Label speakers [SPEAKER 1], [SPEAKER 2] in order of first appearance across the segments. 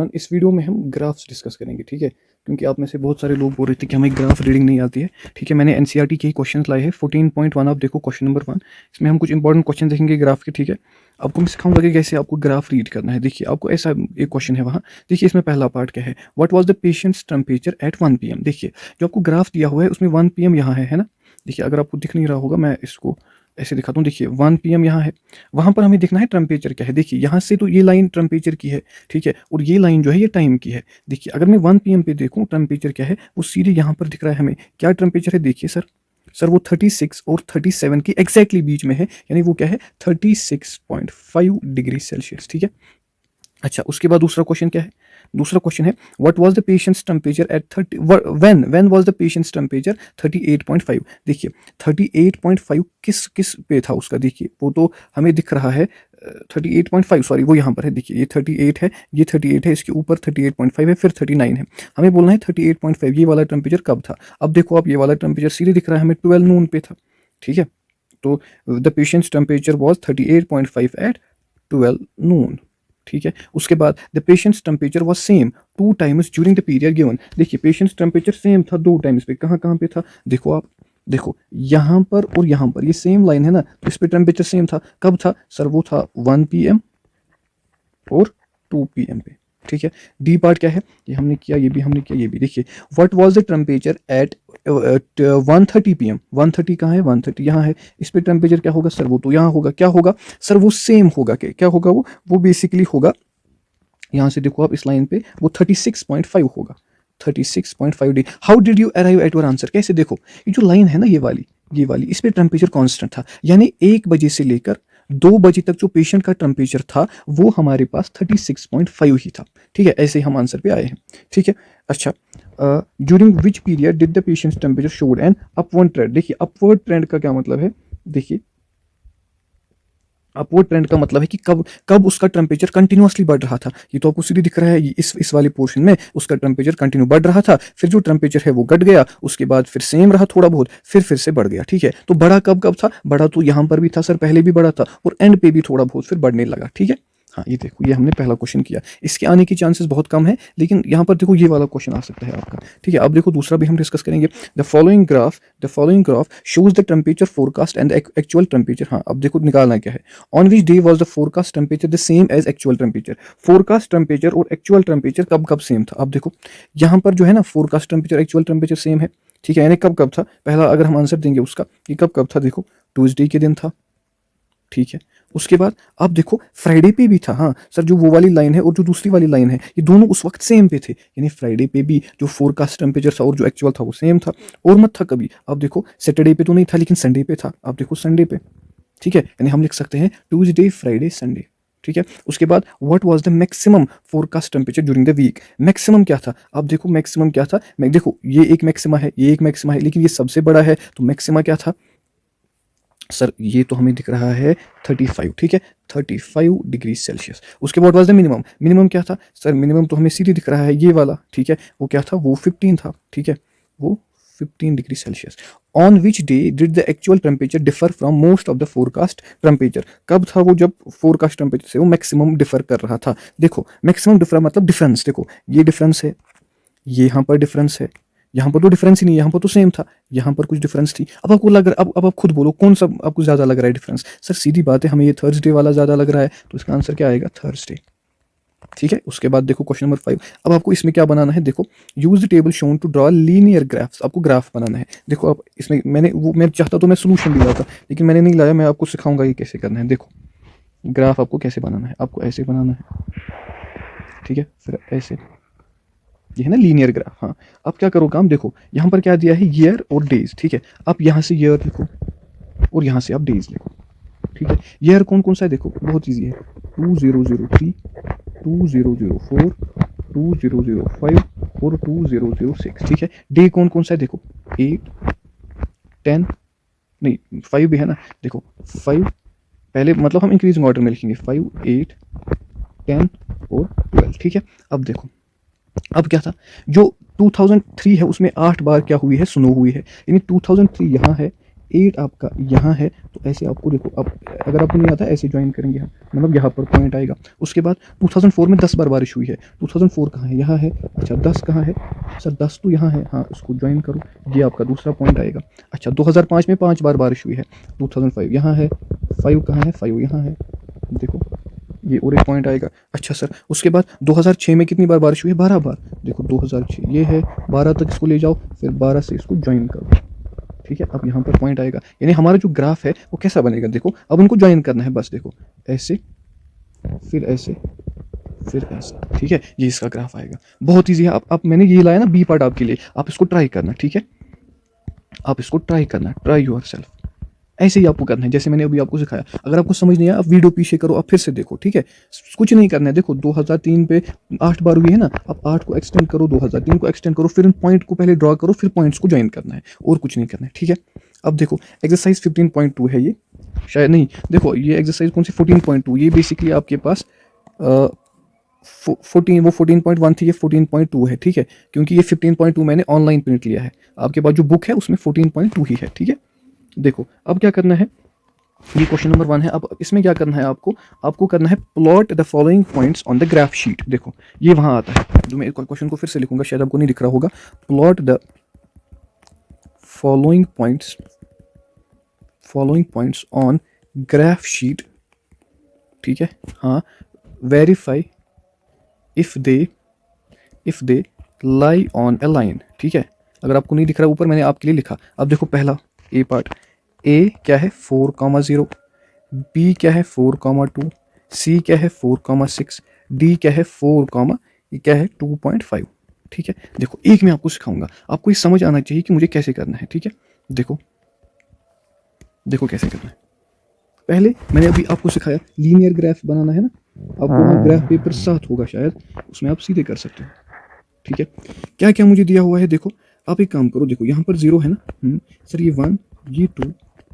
[SPEAKER 1] Everyone, इस video में हम ग्राफ्स डिस्कस करेंगे, ठीक है। क्योंकि आप में से बहुत सारे लोग बोल रहे थे कि हमें ग्राफ रीडिंग नहीं आती है, ठीक है। मैंने एनसीईआरटी के ही क्वेश्चंस लाए हैं 14.1। आप देखो क्वेश्चन नंबर 1, इसमें हम कुछ इंपॉर्टेंट क्वेश्चन देखेंगे ग्राफ के, ठीक है। आपको मैं सिखाऊंगा कि कैसे आपको ग्राफ रीड करना है। देखिए आपको ऐसा एक क्वेश्चन है वहाँ, देखिए इसमें पहला पार्ट क्या है, what was the patient's temperature at 1 PM। देखिए जो आपको ग्राफ दिया हुआ है उसमें 1 PM यहाँ है ना। देखिए अगर आपको दिख नहीं रहा होगा, मैं इसको ऐसे दिखाता हूँ। देखिए 1 PM यहाँ है, वहाँ पर हमें देखना है टेम्परेचर क्या है। देखिए यहाँ से तो ये लाइन टेम्परेचर की है, ठीक है, और ये लाइन जो है ये टाइम की है। देखिए अगर मैं 1 PM पे देखूँ टेम्परेचर क्या है, वो सीधे यहाँ पर दिख रहा है हमें। क्या टेम्परेचर है देखिए सर वो 36 और 37 की एग्जैक्टली बीच में है, यानी वो क्या है 36.5 डिग्री सेल्सियस, ठीक है। अच्छा उसके बाद दूसरा क्वेश्चन क्या है, दूसरा क्वेश्चन है what was the patient's temperature at 30 when was the patient's temperature 38.5। देखिए 38.5 किस पे था उसका, देखिए वो तो हमें दिख रहा है 38.5, सॉरी वो यहाँ पर है। देखिए ये 38 है, ये 38 है, इसके ऊपर 38.5 है, फिर 39 है। हमें बोलना है 38.5 ये वाला टेम्परेचर कब था। अब देखो आप ये वाला टेम्परेचर सीधे दिख रहा है हमें 12 नून पे था, ठीक है। तो the patient's temperature was 38.5 at 12 noon, ठीक है। उसके बाद the patient's temperature was same 2 times during the period given. देखिए पेशेंट्स टेम्परेचर सेम था 2 टाइम्स पे, कहाँ कहाँ पे था देखो आप, देखो यहाँ पर और यहाँ पर, ये सेम लाइन है ना, तो इस पे टेम्परेचर सेम था। कब था सर, वो था 1 PM और 2 PM पे, ठीक है। डी पार्ट क्या है, ये हमने किया, ये भी हमने किया, ये भी। देखिए what was the temperature at 1:30 PM। 1:30 कहाँ है, 1:30 यहाँ है। इस पे टेम्परेचर क्या होगा सर, वो तो यहाँ होगा। क्या होगा सर, वो सेम होगा। क्या होगा वो बेसिकली होगा, यहाँ से देखो आप इस लाइन पे, वो 36.5 होगा, 36.5 degree. How did you arrive at your answer, कैसे देखो ये जो लाइन है ना ये वाली इस पे टेम्परेचर कांस्टेंट था, यानी 1 बजे से लेकर 2 बजे तक जो पेशेंट का टेम्परेचर था वो हमारे पास 36.5 ही था, ठीक है। ऐसे ही हम आंसर पे आए हैं, ठीक है। अच्छा during which period did the patient's temperature showed an upward trend. देखिए अपवर्ड ट्रेंड का क्या मतलब है, देखिए अपवर्ड ट्रेंड का मतलब है कि कब उसका टेम्परेचर कंटिन्यूअसली बढ़ रहा था। ये तो आपको सीधे दिख रहा है, इस वाले पोर्शन में उसका टेम्परेचर कंटिन्यू बढ़ रहा था, फिर जो टेम्परेचर है वो घट गया, उसके बाद फिर सेम रहा थोड़ा बहुत, फिर से बढ़ गया, ठीक है। तो बड़ा कब था, बड़ा तो यहाँ पर भी था सर, पहले भी बड़ा था, और एंड पे भी थोड़ा बहुत फिर बढ़ने लगा, ठीक है। हाँ ये देखो, ये हमने पहला क्वेश्चन किया, इसके आने की चांसेस बहुत कम है, लेकिन यहाँ पर देखो ये वाला क्वेश्चन आ सकता है आपका, ठीक है। अब देखो दूसरा भी हम डिस्कस करेंगे। The following graph shows the temperature forecast and actual temperature. हाँ अब देखो निकालना क्या है, on which day was the forecast temperature the same as actual temperature. Forecast temperature और एक्चुअल टेम्परेचर कब सेम था। अब देखो यहाँ पर जो है ना forecast temperature actual temperature same है, ठीक है, यानी कब था। पहला अगर हम आंसर देंगे उसका, ये कब था, देखो ट्यूसडे के दिन था, ठीक है। उसके बाद आप देखो फ्राइडे पे भी था। हाँ सर, जो वो वाली लाइन है और जो दूसरी वाली लाइन है ये दोनों उस वक्त सेम पे थे, यानी फ्राइडे पे भी जो फोरकास्ट टेम्परेचर था और जो एक्चुअल था वो सेम था। और मत था कभी, आप देखो सैटरडे पे तो नहीं था लेकिन संडे पे था, आप देखो संडे पे, ठीक है। यानी हम लिख सकते हैं ट्यूसडे फ्राइडे संडे, ठीक है। उसके बाद what was the maximum forecast temperature during the week. Maximum क्या था, आप देखो मैक्सिमम क्या था, देखो ये एक मैक्सिमा है, ये एक मैक्सिमा है, लेकिन ये सबसे बड़ा है, तो मैक्सिमा क्या था सर, ये तो हमें दिख रहा है 35, ठीक है, 35 डिग्री सेल्सियस। उसके बाद वाज द मिनिमम क्या था सर, मिनिमम तो हमें सीधे दिख रहा है ये वाला, ठीक है। वो क्या था, वो 15 था, ठीक है, वो 15 degree Celsius. On which day did the actual temperature differ from most of the forecast temperature. कब था वो, जब फोरकास्ट टेम्परेचर से वो मैक्सिमम डिफर कर रहा था। देखो मैक्सिमम डिफर मतलब डिफरेंस, देखो ये डिफरेंस है, ये यहाँ पर डिफरेंस है, यहाँ पर तो डिफरेंस ही नहीं है, यहाँ पर तो सेम था, यहाँ पर कुछ डिफरेंस थी। अब आपको लग रहा है, अब आप खुद बोलो कौन सा आपको ज़्यादा लग रहा है डिफरेंस। सर सीधी बात है, हमें ये थर्सडे वाला ज़्यादा लग रहा है, तो इसका आंसर क्या आएगा, थर्सडे, ठीक है। उसके बाद देखो क्वेश्चन नंबर 5। अब आपको इसमें क्या बनाना है, देखो use the table shown to draw linear graphs. आपको ग्राफ बनाना है। देखो आप इसमें मैं चाहता तो मैं सोल्यूशन भी लाता, लेकिन मैंने नहीं लाया, मैं आपको सिखाऊंगा ये कैसे करना है। देखो ग्राफ आपको कैसे बनाना है, आपको ऐसे बनाना है, ठीक है, फिर ऐसे, ये है ना लीनियर ग्राफ। हाँ अब क्या करो काम, देखो यहाँ पर क्या दिया है, ईयर और डेज, ठीक है। आप यहाँ से ईयर लिखो और यहाँ से आप डेज लिखो, ठीक है। ईयर कौन कौन सा है, देखो बहुत इजी है, 2003, 2004, 2005 और 2006, ठीक है। डे कौन कौन सा है, देखो 8, 10, नहीं 5 भी है ना, देखो 5 पहले, मतलब हम इंक्रीजिंग ऑर्डर में लिखेंगे, 5, 8, 10 और 12, ठीक है। अब देखो अब क्या था, जो 2003 है उसमें 8 बार क्या हुई है, स्नो हुई है, यानी 2003 यहाँ है, 8 आपका यहाँ है, तो ऐसे आपको देखो, अब अगर आपको नहीं आता ऐसे ज्वाइन करेंगे हम, मतलब यहाँ पर पॉइंट आएगा। उसके बाद 2004 में 10 बार बारिश हुई है, 2004 कहाँ है, यहाँ है। अच्छा 10 कहाँ है सर, 10 तो यहाँ है, हाँ उसको ज्वाइन करो, ये आपका दूसरा पॉइंट आएगा। अच्छा 2005 में 5 बार बारिश हुई है, 2005 यहाँ है, 5 कहाँ है, 5 यहाँ है, देखो ये और एक पॉइंट आएगा। अच्छा सर उसके बाद 2006 में कितनी बार बारिश हुई है, 12 बार, देखो 2006 ये है, 12 तक इसको ले जाओ, फिर 12 से इसको ज्वाइन करो, ठीक है। अब यहाँ पर पॉइंट आएगा, यानी हमारा जो ग्राफ है वो कैसा बनेगा, देखो अब उनको ज्वाइन करना है बस, देखो ऐसे, फिर ऐसे, फिर ऐसे, ठीक है, ये इसका ग्राफ आएगा। बहुत ईजी है। अब मैंने ये लाया ना बी पार्ट आपके लिए, आप इसको ट्राई करना, ठीक है, आप इसको ट्राई करना, ट्राई योर सेल्फ, ऐसे ही आपको करना है जैसे मैंने अभी आपको सिखाया। अगर आपको समझ नहीं आया, आप वीडियो पीछे करो, आप फिर से देखो, ठीक है, कुछ नहीं करना है। देखो 2003 पे 8 बार हुई है ना, आप 8 को एक्सटेंड करो, 2003 को एक्सटेंड करो, फिर इन पॉइंट को पहले ड्रॉ करो, फिर पॉइंट्स को ज्वाइन करना है, और कुछ नहीं करना है, ठीक है। अब देखो एक्सरसाइज 15.2 है ये, शायद नहीं, देखो ये एक्सरसाइज कौन सी 14.2, ये बेसिकली आपके पास 14, वो 14.1 थी, ये 14.2 है, ठीक है, क्योंकि ये 15.2 मैंने ऑनलाइन प्रिंट लिया है। आपके पास जो बुक है उसमें 14.2 ही है, ठीक है। देखो अब क्या करना है, ये क्वेश्चन नंबर 1 है। अब इसमें क्या करना है आपको, आपको करना है plot the following points on the graph sheet. देखो ये वहां आता है, जो मैं क्वेश्चन को फिर से लिखूंगा, शायद आपको नहीं दिख रहा होगा। Plot the following points on graph sheet, ठीक है, हाँ, verify if they lie on A line, ठीक है। अगर आपको नहीं दिख रहा ऊपर मैंने आपके लिए लिखा। अब देखो पहला ए पार्ट, ए क्या है 4,0, बी क्या है 4,2, सी क्या है 4,6, डी क्या है 4, ये क्या है 2.5, ठीक है। देखो एक मैं आपको सिखाऊंगा, आपको ये समझ आना चाहिए कि मुझे कैसे करना है, ठीक है। देखो देखो कैसे करना है। पहले मैंने अभी आपको सिखाया लीनियर ग्राफ बनाना है ना, आपको वहाँ ग्राफ पेपर 7 होगा शायद, उसमें आप सीधे कर सकते हो, ठीक है। क्या क्या मुझे दिया हुआ है, देखो आप एक काम करो, देखो यहाँ पर 0 है ना, सर ये 1, ये 2,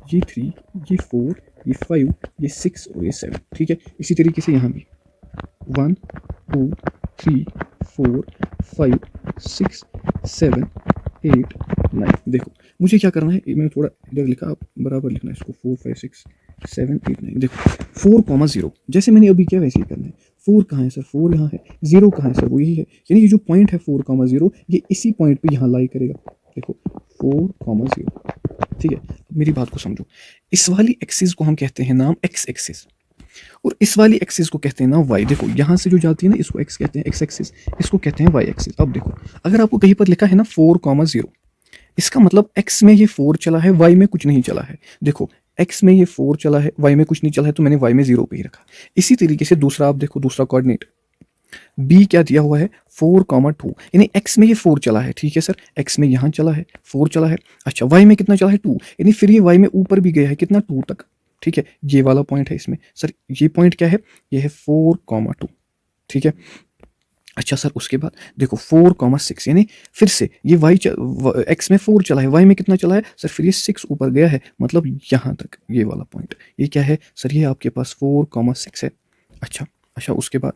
[SPEAKER 1] ये 3, ये 4, ये 5, ये 6 और ये 7, ठीक है। इसी तरीके से यहाँ भी 1, 2, 3, 4, 5, 6, 7, 8, 9। देखो मुझे क्या करना है, मैंने थोड़ा इधर लिखा, आप बराबर लिखना है इसको, 4, 5, 6, 7, 8, 9। देखो 4,0 जैसे मैंने अभी किया वैसे ही करना है। 4 कहाँ है सर, 4 यहाँ है, 0 कहाँ है सर, वो यही है, यानी ये जो पॉइंट है 4,0 ये इसी पॉइंट पे यहाँ लाई करेगा। देखो 4,0, ठीक है। अब मेरी बात को समझो, इस वाली एक्सिस को हम कहते हैं नाम एक्स एक्सिस, और इस वाली एक्सिस को कहते हैं ना वाई। देखो यहाँ से जो जाती है ना, इसको एक्स कहते हैं, एक्स एक्सिस, इसको कहते हैं वाई एक्सिस। अब देखो अगर आपको कहीं पर लिखा है ना 4,0, इसका मतलब एक्स में ये 4 चला है, वाई में कुछ नहीं चला है। देखो एक्स में ये 4 चला है, वाई में कुछ नहीं चला है, तो मैंने वाई में 0 पे ही रखा। इसी तरीके से दूसरा आप देखो, दूसरा कोऑर्डिनेट बी क्या दिया हुआ है 4,2, यानी एक्स में ये 4 चला है, ठीक है सर, एक्स में यहाँ चला है 4 चला है। अच्छा वाई में कितना चला है 2, यानी फिर ये वाई में ऊपर भी गया है कितना 2 तक, ठीक है। ये वाला पॉइंट है इसमें, सर ये पॉइंट क्या है, ये है 4,2, ठीक है। अच्छा सर उसके बाद देखो 4,6, यानी फिर से ये वाई एक्स में 4 चला है, वाई में कितना चला है सर, फिर ये 6 ऊपर गया है, मतलब यहाँ तक ये वाला पॉइंट, ये क्या है सर, ये आपके पास 4,6 है। अच्छा उसके बाद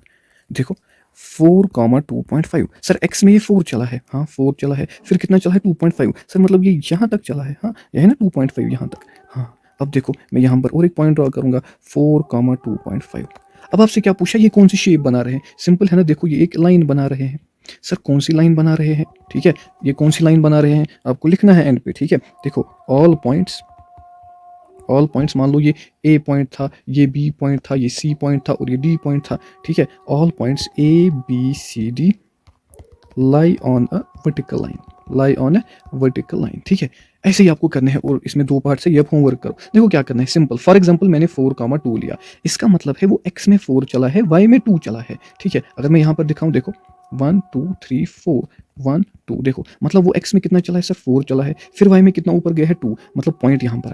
[SPEAKER 1] देखो 4,2.5, सर एक्स में ये 4 चला है, हाँ 4 चला है, फिर कितना चला है 2.5, सर मतलब ये यहाँ तक चला है, हाँ यह है ना 2.5 यहाँ तक, हाँ। अब देखो मैं यहाँ पर और एक पॉइंट ड्रॉ करूंगा 4,2.5। अब आपसे क्या पूछा, ये कौन सी शेप बना रहे हैं, सिंपल है ना, देखो ये एक लाइन बना रहे हैं। सर कौन सी लाइन बना रहे हैं, ठीक है, ये कौन सी लाइन बना रहे हैं आपको लिखना है एंड पे, ठीक है। देखो ऑल पॉइंट्स, मान लो ये ए पॉइंट था, ये बी पॉइंट था, ये सी पॉइंट था और ये डी पॉइंट था, ठीक है। All points A B C D lie on a vertical line, ठीक है। ऐसे ही आपको करना है, और इसमें 2 पार्ट से ये होमवर्क करो। देखो क्या करना है, सिंपल, फॉर एग्जांपल मैंने 4,2 लिया, इसका मतलब है वो एक्स में 4 चला है, वाई में 2 चला है, ठीक है। अगर मैं यहाँ पर दिखाऊं, देखो 1 2 3 4 1 2, देखो मतलब वो एक्स में कितना चला है सर 4 चला है, फिर वाई में कितना ऊपर गया है 2, मतलब पॉइंट यहाँ पर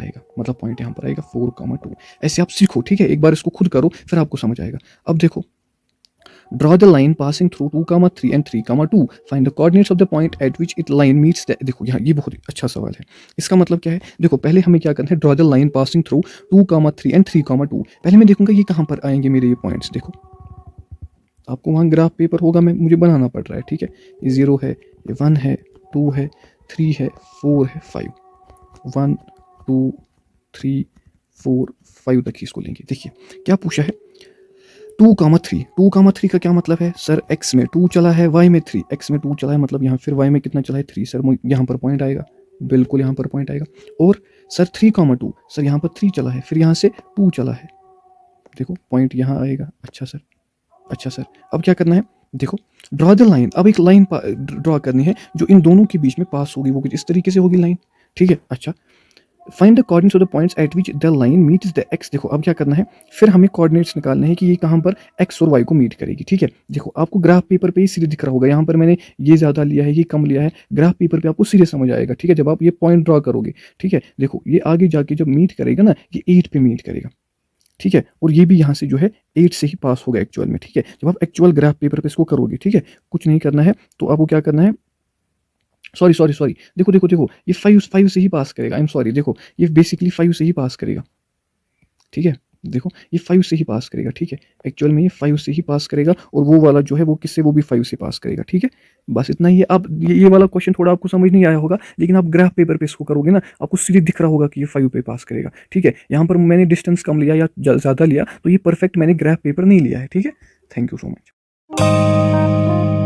[SPEAKER 1] आएगा, 4,2। ऐसे आप सीखो, ठीक है, एक बार इसको खुद करो फिर आपको समझ आएगा। अब देखो draw the line passing through 2,3 and 3,2, find the coordinates of the point at which it line meets the, देखो यहाँ ये बहुत अच्छा सवाल है। इसका मतलब क्या है, देखो पहले हमें क्या करना है, draw the line passing through 2,3 and 3,2। पहले मैं देखूंगा ये कहाँ पर आएंगे मेरे ये पॉइंट्स। देखो आपको वहाँ ग्राफ पेपर होगा, मुझे बनाना पड़ रहा है, ठीक है। ये 0 है, ये 1 है, 2 है, 3 है, 4 है, 5, 1 2 3 4 5 तक ही इसको लेंगे। देखिए क्या पूछा है, 2,3। 2,3 का क्या मतलब है सर, x में 2 चला है, y में 3। x में 2 चला है मतलब यहाँ फिर y में कितना चला है 3। सर यहाँ पर पॉइंट आएगा, बिल्कुल यहाँ पर पॉइंट आएगा। और सर 3,2, सर यहाँ पर 3 चला है, फिर यहाँ से 2 चला है, देखो पॉइंट यहाँ आएगा। अच्छा सर, अच्छा सर, अब क्या करना है, देखो ड्रॉ द लाइन। अब एक लाइन ड्रॉ करनी है जो इन दोनों के बीच में पास होगी, वो कुछ इस तरीके से होगी लाइन, ठीक है। अच्छा, find the coordinates of the points at which the line meets the x. देखो अब क्या करना है, फिर हमें कोऑर्डिनेट्स निकालने हैं कि ये कहाँ पर एक्स और वाई को मीट करेगी, ठीक है। देखो आपको ग्राफ पेपर पे ही सीधे दिख रहा होगा, यहाँ पर मैंने ये ज़्यादा लिया है, ये कम लिया है, ग्राफ पेपर पे आपको सीधे समझ आएगा, ठीक है, जब आप ये पॉइंट ड्रॉ करोगे, ठीक है। देखो ये आगे जाके जब मीट करेगा ना, ये 8 पे मीट करेगा, ठीक है, और ये भी यहाँ से जो है 8 से ही पास होगा एक्चुअल में, ठीक है। जब आप एक्चुअल ग्राफ पेपर पे इसको करोगे, ठीक है, कुछ नहीं करना है, तो आपको क्या करना है, सॉरी सॉरी सॉरी, देखो देखो देखो, ये 5 से ही पास करेगा, आई एम सॉरी, देखो ये बेसिकली 5 से ही पास करेगा, ठीक है। देखो ये 5 से ही पास करेगा, ठीक है, एक्चुअल में ये 5 से ही पास करेगा, और वो वाला जो है वो किससे, वो भी 5 से पास करेगा, ठीक है। बस इतना ही है। अब ये वाला क्वेश्चन थोड़ा आपको समझ नहीं आया होगा, लेकिन आप ग्राफ पेपर पे इसको करोगे ना, आपको सीधे दिख रहा होगा कि ये 5 पे पास करेगा, ठीक है। यहाँ पर मैंने डिस्टेंस कम लिया या ज़्यादा लिया, तो ये परफेक्ट मैंने ग्राफ पेपर नहीं लिया है, ठीक है। Thank you so much.